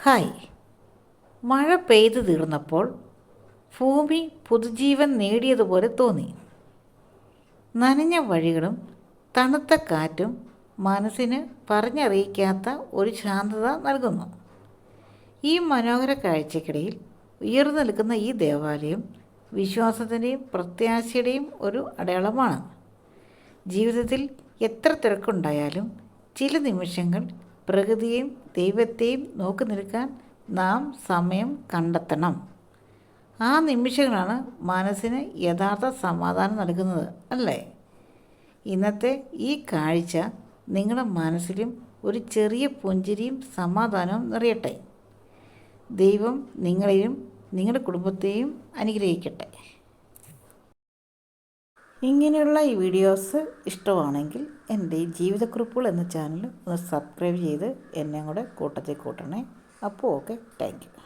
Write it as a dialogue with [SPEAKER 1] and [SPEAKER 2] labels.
[SPEAKER 1] Hi. മഴ പെയ്തു തീർന്നപ്പോൾ ഭൂമി പുതുജീവൻ നേടിയതുപോലെ തോന്നി. നനഞ്ഞ വഴികളും തണുത്ത കാറ്റും മനസ്സിന് പറഞ്ഞറിയിക്കാത്ത ഒരു ശാന്തത നൽകുന്നു. ഈ മനോഹര കാഴ്ചയ്ക്കിടയിൽ ഉയർന്നു നിൽക്കുന്ന ഈ ദേവാലയം വിശ്വാസത്തിൻ്റെയും പ്രത്യാശയുടെയും ഒരു അടയാളമാണ്. ജീവിതത്തിൽ എത്ര തിരക്കുണ്ടായാലും ചില നിമിഷങ്ങൾ പ്രകൃതിയെയും ദൈവത്തെയും നോക്കി നിൽക്കാൻ നാം സമയം കണ്ടെത്തണം. ആ നിമിഷങ്ങളാണ് മനസ്സിന് യഥാർത്ഥ സമാധാനം നൽകുന്നത്, അല്ലേ? ഇന്നത്തെ ഈ കാഴ്ച നിങ്ങളുടെ മനസ്സിലും ഒരു ചെറിയ പുഞ്ചിരിയും സമാധാനവും നിറയട്ടെ. ദൈവം നിങ്ങളെയും നിങ്ങളുടെ കുടുംബത്തെയും അനുഗ്രഹിക്കട്ടെ. ഇങ്ങനെയുള്ള ഈ വീഡിയോസ് ഇഷ്ടമാണെങ്കിൽ എൻ്റെ ജീവിതക്കുറിപ്പുകൾ എന്ന ചാനൽ ഒന്ന് സബ്സ്ക്രൈബ് ചെയ്ത് എന്നെ കൂടെ കൂട്ടത്തിൽ കൂട്ടണേ. അപ്പോൾ ഓക്കെ, താങ്ക് യു.